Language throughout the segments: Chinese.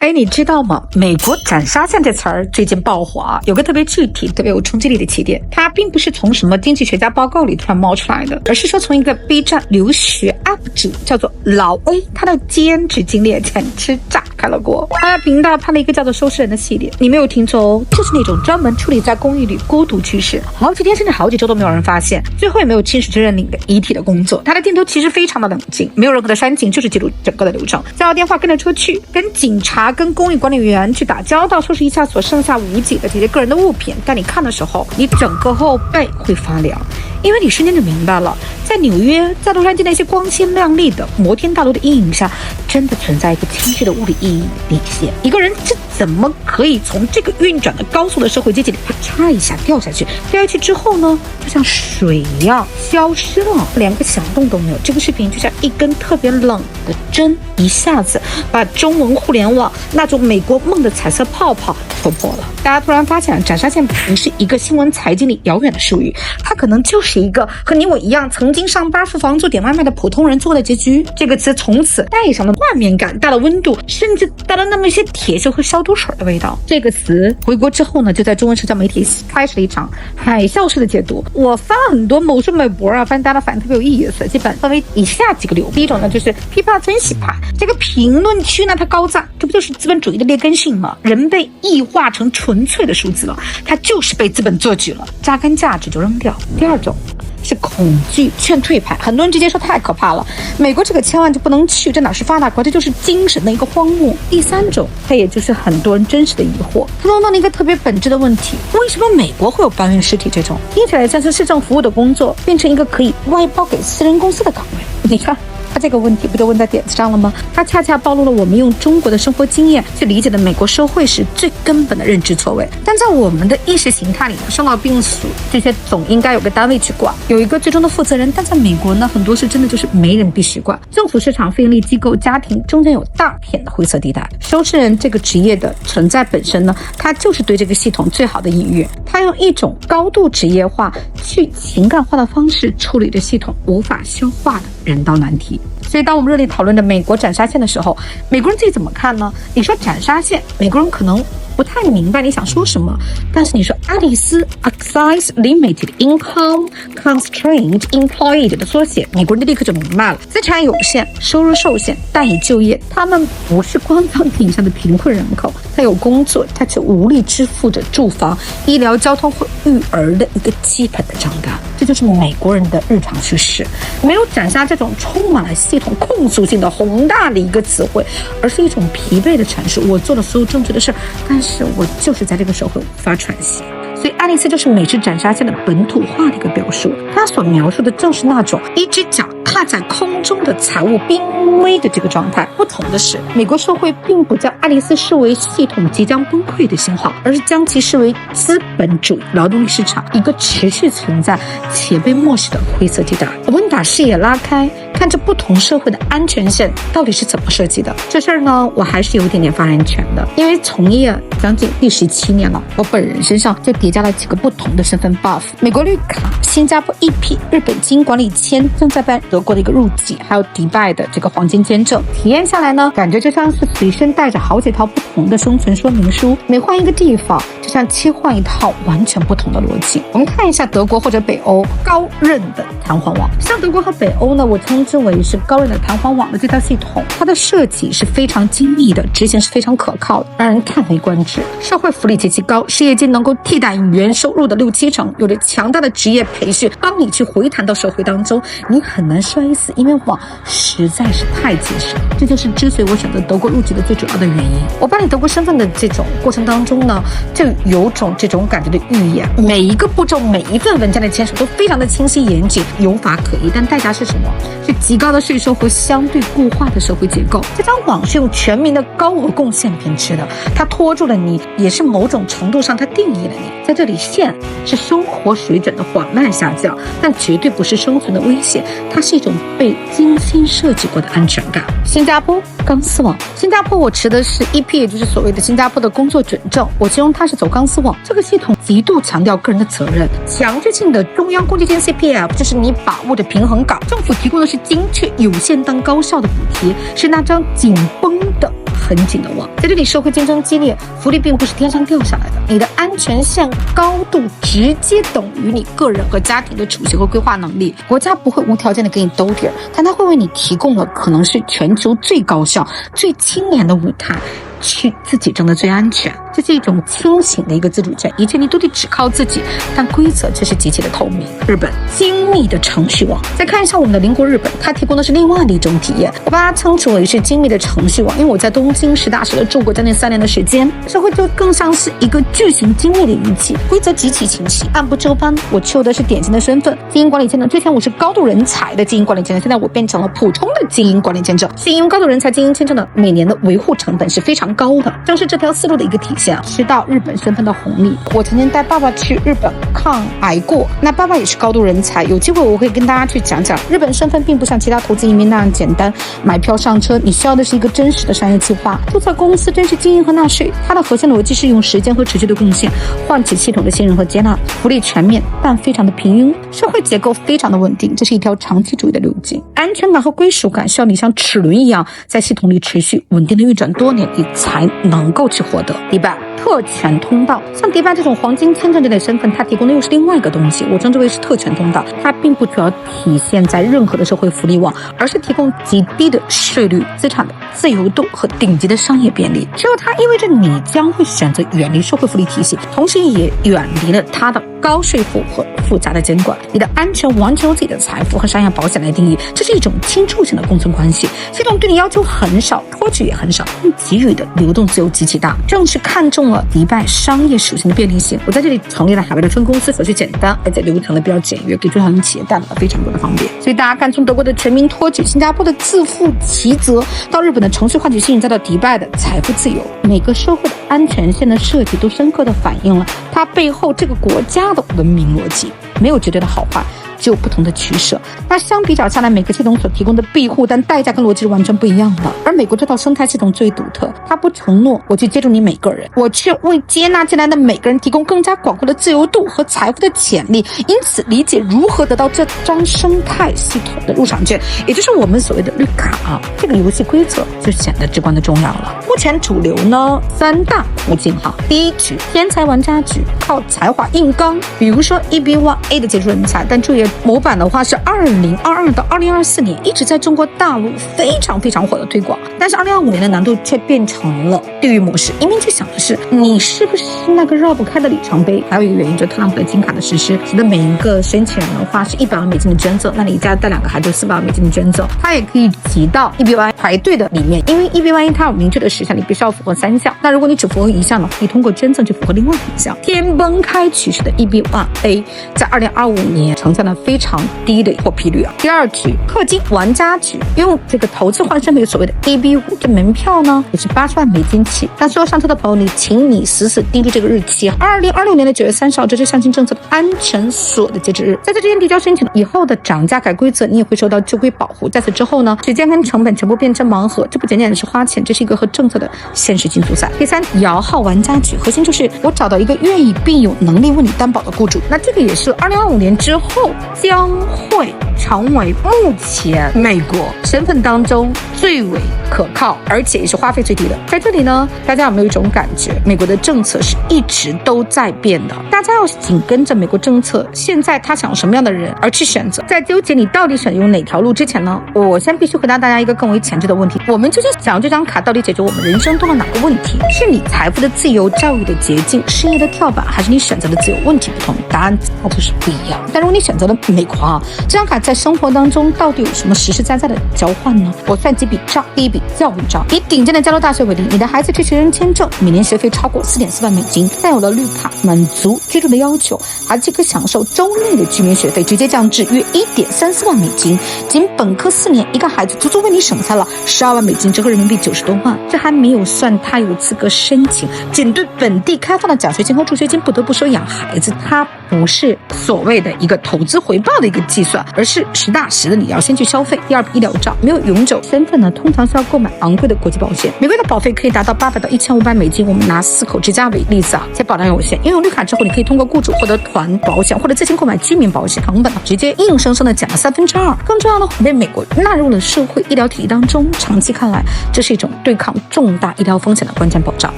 哎，你知道吗？美国斩杀线这词儿最近爆火啊，有个特别具体、特别有冲击力的起点。它并不是从什么经济学家报告里突然冒出来的，而是说从一个 B 站留学 UP 主叫做老 A， 他的兼职经历简直炸开了锅。他的频道拍了一个叫做《收尸人》的系列，你没有听错哦，就是那种专门处理在公寓里孤独去世，好几天甚至好几周都没有人发现，最后也没有亲属去认领的遗体的工作。他的镜头其实非常的冷静，没有任何的煽情，就是记录整个的流程。叫到电话跟着车去，跟警察、跟公寓管理员去打交道，收拾一下所剩下无几的这些个人的物品。但你看的时候，你整个后背会发凉，因为你瞬间就明白了，在纽约、在洛杉矶那些光鲜亮丽的摩天大楼的阴影下，真的存在一个清晰的物理意义底线。一个人是怎么可以从这个运转的高速的社会阶级里啪嚓一下掉下去？掉下去之后呢，就像水一样消失了，连个响动都没有。这个视频就像一根特别冷的针，一下子把中文互联网那种美国梦的彩色泡泡戳破了。大家突然发现，斩杀线不是一个新闻财经里遥远的术语，它可能就是一个和你我一样曾经上班付房租点外卖的普通人做的结局。这个词从此带上了画面感，带了温度，甚至带了那么一些铁锈和消毒水的味道。这个词回国之后呢，就在中文社交媒体开始了一场海啸式的解读。我发很多某书微博啊，发现大家反应特别有意思，基本分为以下几个流。第一种呢，就是批判分析派，这个评论区呢，它高赞，这不就是资本主义的劣根性吗？人被异化成纯粹的数字了，它就是被资本做举了，榨干价值就扔掉。第二种是恐惧劝退派，很多人直接说太可怕了，美国这个千万就不能去，这哪是发达国，这就是精神的一个荒漠。第三种，它也就是很多人真实的疑惑，他们问了一个特别本质的问题：为什么美国会有搬运尸体这种听起来像是市政服务的工作，变成一个可以外包给私人公司的岗位？你看他这个问题不就问在点子上了吗？他恰恰暴露了我们用中国的生活经验去理解的美国社会时最根本的认知错位。但在我们的意识形态里呢，生老病死这些总应该有个单位去管，有一个最终的负责人。但在美国呢，很多事真的就是没人必须管，政府、市场、非营利机构、家庭中间有大片的灰色地带。收尸人这个职业的存在本身呢，它就是对这个系统最好的隐喻。它用一种高度职业化、去情感化的方式处理着系统无法消化的人道难题。所以当我们热烈讨论的美国斩杀线的时候，美国人自己怎么看呢？你说斩杀线，美国人可能不太明白你想说什么，但是你说爱丽丝 Excise Limited Income Constraint Employed 的缩写，美国人就立刻就明白了，资产有限，收入受限，待以就业。他们不是官方定义上的贫困人口，他有工作，他却无力支付着住房、医疗、交通和育儿的一个基本的账单。这就是美国人的日常叙事，没有斩杀这种充满了系统控诉性的宏大的一个词汇，而是一种疲惫的阐述。我做了所有正确的事，但是我就是在这个社会无法喘息。所以爱丽丝就是美式斩杀线的本土化的一个表述，她所描述的正是那种一只脚踏在空中的财务濒危的这个状态。不同的是，美国社会并不将爱丽丝视为系统即将崩溃的信号，而是将其视为资本主义劳动力市场一个持续存在且被漠视的灰色地带。我们把视野拉开，看这不同社会的安全线到底是怎么设计的。这事儿呢，我还是有一点点发言权的，因为从业将近第17年了，我本人身上就叠加了几个不同的身份 buff： 美国绿卡、新加坡 EP、日本经营管理签、正在办德国的一个入籍，还有迪拜的这个黄金签证。体验下来呢，感觉就像是随身带着好几套不同的生存说明书，每换一个地方就像切换一套完全不同的逻辑。我们看一下德国或者北欧高韧的弹簧网，像德国和北欧呢，我称之为是高韧的弹簧网的这套系统，它的设计是非常精密的，执行是非常可靠的，让人叹为观止。社会福利极其高，失业金能够替代原收入的6-7成，有着强大的职业培训，帮你去回弹到社会当中，你很难摔死，因为网实在是太结实。这就是之所以我选择德国入籍的最主要的原因。我办理德国身份的这种过程当中呢，就有种这种感觉的预演，每一个步骤、每一份文件的签署都非常的清晰严谨，有法可依，但代价是什么？是极高的税收和相对固化的社会结构。这张网是用全民的高额贡献编织的，它拖住了你，也是某种程度上它定义了你。在这里，线是生活水准的缓慢下降，但绝对不是生存的危险，它是一种被精心设计过的安全感。新加坡钢丝网，新加坡我持的是 EP， 也就是所谓的新加坡的工作准证，我形容它是走钢丝网。这个系统极度强调个人的责任，强制性的中央公积金 CPF 就是你把握的平衡港，政府提供的是精确、有限但高效的补贴，是那张紧绷的很紧的网。在这里，社会竞争激烈，福利并不是天上掉下来的，你的安全线高度直接等于你个人和家庭的储蓄和规划能力。国家不会无条件的给你兜底儿，但它会为你提供了可能是全球最高效、最清廉的舞台，去自己挣得最安全。这是一种清醒的一个自主权，一切你都得只靠自己，但规则却是极其的透明。日本精密的程序网，再看一下我们的邻国日本，它提供的是另外的一种体验。我把它称之为是精密的程序网，因为我在东京实打实的住过将近3年的时间，社会就更像是一个巨型精密的仪器，规则极其清晰，按部就班。我求的是典型的身份，经营管理签证。之前我是高度人才的经营管理签证，现在我变成了普通的经营管理签证。是因为高度人才经营签证的每年的维护成本是非常高的，正是这条思路的一个体现，吃到日本身份的红利。我曾经带爸爸去日本抗癌过，那爸爸也是高度人才，有机会我会跟大家去讲讲，日本身份并不像其他投资移民那样简单，买票上车，你需要的是一个真实的商业计划，注册公司真实经营和纳税。它的核心逻辑是用时间和持续的贡献换取系统的信任和接纳，福利全面但非常的平庸，社会结构非常的稳定，这是一条长期主义的路径。安全感和归属感需要你像齿轮一样在系统里持续稳定的运转多年，你才能够去获得。迪拜特权通道，像迪拜这种黄金签证这类身份，它提供的又是另外一个东西，我称之为是特权通道。它并不主要体现在任何的社会福利网，而是提供极低的税率、资产的自由度和顶级的商业便利。只有它意味着你将会选择远离社会福利体系，同时也远离了它的高税负和复杂的监管。你的安全完全由自己的财富和商业保险来定义，这是一种亲触性的共存关系。系统对你要求很少，托举也很少，你给予的流动自由极其大。正是看中了迪拜商业属性的便利性，我在这里成立了海外的分公司，手续简单，而且流程的比较简约，给中小型企业带来了非常多的方便。所以大家看，从德国的全民托举、新加坡的自负其责，到日本的程序化举信，再到迪拜的财富自由，每个社会的安全线的设计都深刻地反映了它背后这个国家的文明逻辑，没有绝对的好坏，只有不同的取舍。那相比较下来，每个系统所提供的庇护，但代价跟逻辑是完全不一样的。而美国这套生态系统最独特，它不承诺我去接住你每个人，我却为接纳进来的每个人提供更加广阔的自由度和财富的潜力。因此，理解如何得到这张生态系统的入场券，也就是我们所谓的绿卡，这个游戏规则就显得至关的重要了。目前主流呢3大途径哈。第一局，天才玩家局，靠才华硬刚，比如说 EB1A 的杰出人才，但注意模板的话是2022到2024年一直在中国大陆非常火的推广，但是2025年的难度却变成了地狱模式。移民去想的是你是不是那个绕不开的里程碑。还有一个原因，就是特朗普的金卡的实施，使得每一个申请人的话是100万美金的捐赠，那你一家带2个孩子400万美金的捐赠，它也可以挤到 EB1 排队的里面，因为 EB1 它有明确的10项，你必须要符合3项。那如果你只符合1项的话，可以通过捐赠去符合另外1项。天崩开取式的 EB1A 在2025年呈现了非常低的获批率。第二局，氪金玩家局，用这个投资换身为所谓的 EB5，这门票呢也是80万美金起。但所有上车的朋友，请你死盯住这个日期，2026年的9月30号，这是相亲政策的安全锁的截止日。在这之前提交申请以后的涨价改规则，你也会受到旧规保护。在此之后呢，时间跟成本全部变成盲盒，这不简单是花钱，这是一个和政策的现实竞速赛。第三，摇号玩家局，核心就是我找到一个愿意并有能力为你担保的雇主。那这个也是2025年之后将会成为目前美国身份当中最为可靠，而且也是花费最低的。在这里呢，大家有没有一种感觉，美国的政策是一直都在变的，大家要紧跟着美国政策，现在他想要什么样的人而去选择。在纠结你到底选用哪条路之前呢，我先必须回答大家一个更为前置的问题，我们究竟想要这张卡到底解决我们人生中的哪个问题？是你财富的自由、教育的捷径、事业的跳板，还是你选择的自由？问题不同，答案它就是不一样。但如果你选择了美国这张卡在生活当中到底有什么实实在在的交换呢？我算几笔账。第一笔，教育账。以顶尖的加州大学为例，你的孩子去学生签证，每年学费超过4.4万美金，但有了绿卡，满足居住的要求，孩子可享受州内的居民学费直接降至约1.34万美金。仅本科4年，一个孩子足足为你省下了12万美金，折合人民币90多万。这还没有算他有资格申请仅对本地开放的奖学金和助学金。不得不说，养孩子它不是所谓的一个投资回报的一个计算，而是实打实的你要先去消费。第二笔医疗账没有永久身份呢，通常是要购买昂贵的国际保险，每个月的保费可以达到800到1500美金。我们拿4口之家为例子啊，且保障有限。拥有绿卡之后，你可以通过雇主获得团保险，或者自行购买居民保险，成本直接硬生生的减了2/3。更重要的，被美国纳入了社会医疗体系当中，长期看来，这是一种对抗重大医疗风险的关键保障。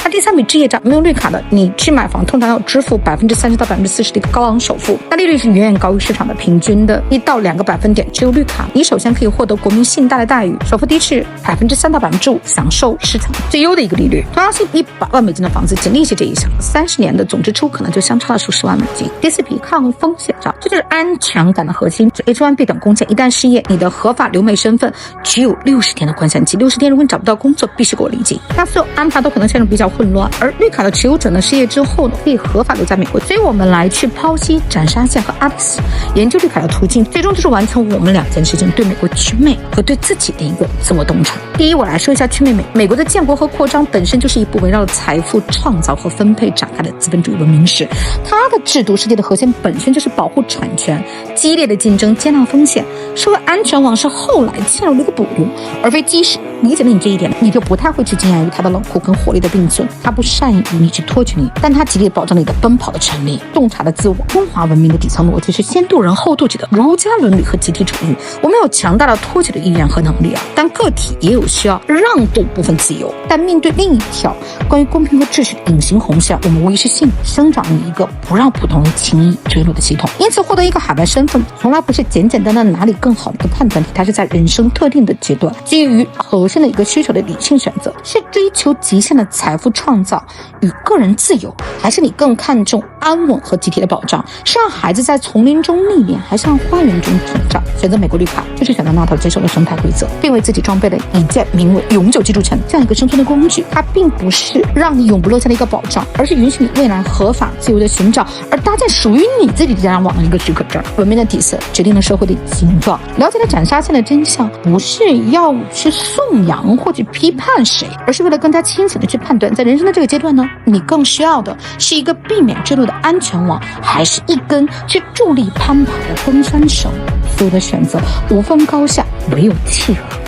那第3笔置业账，没有绿卡的，你去买房通常要支付30%到40%的一个高昂首付，那利率是远远高于市场的平均的1到2个百分点。只有绿卡，你首先可以获得国民信贷的待遇，首付低至3%到5%，享受市场最优的一个利率。同样是100万美金的房子，仅利息这一项，30年的总支出可能就相差了数十万美金。第4笔抗风险账，这就是安全感的核心。H1B 等工件一旦失业，你的合法留美身份只有60天的宽限期，60天如果你找不到工作，必须给我离境。那所有安排都可能陷入比较混乱。而绿卡的持有者呢，失业之后呢，可以合法留在美国。所以我们来去剖析斩杀线和阿里斯研究绿卡的途径，最终就是完成我们2件事情：对美国祛魅和对自己的一个自我洞察。第一，我来说一下祛魅。美国的建国和扩张本身就是一部围绕着财富创造和分配展开的资本主义文明史，它的制度世界的核心本身就是保护产权、激烈的竞争、接纳风险。社会安全网是后来嵌入了一个补录，而非基石。理解了你这一点，你就不太会去惊讶于它的冷酷跟活力的并存。它不善于你去托举你，但它极力保障你的奔跑的权利。洞察的自我，中华文明的底层逻辑是先渡人后渡己的儒家伦理和集体主义。我们有强大的托举的意愿和能力啊，但个体也有需要让渡部分自由。但面对另一条关于公平和秩序的隐形红线，我们无疑是性生长于一个不让普通人轻易坠落的系统。因此，获得一个海外身份从来不是简简单单哪里更好的一个判断题，它是在人生特定的阶段基于核心的一个需求的理性选择，是追求极限的财富创造与个人自由，还是你更看重安稳和集体的保障？是让孩子在丛林中历练，还是让花园中成长？选择美国绿卡，就是选择那套接受的生态规则，并为自己装备了一件名为永久居住权这样一个生存的工具。它并不是让你永不落下的一个保障，而是允许你未来合法自由的寻找而搭建属于你自己的家长网的一个许可证。文明的底色决定了社会的形状。了解了斩杀线的真相，不是要去颂扬或者批判谁，而是为了更加清醒的去判断，在人生的这个阶段呢，你更需要的是一个避免坠落的安全网，还是一根去助力攀爬的登山绳？所有的选择无分高下，唯有契合。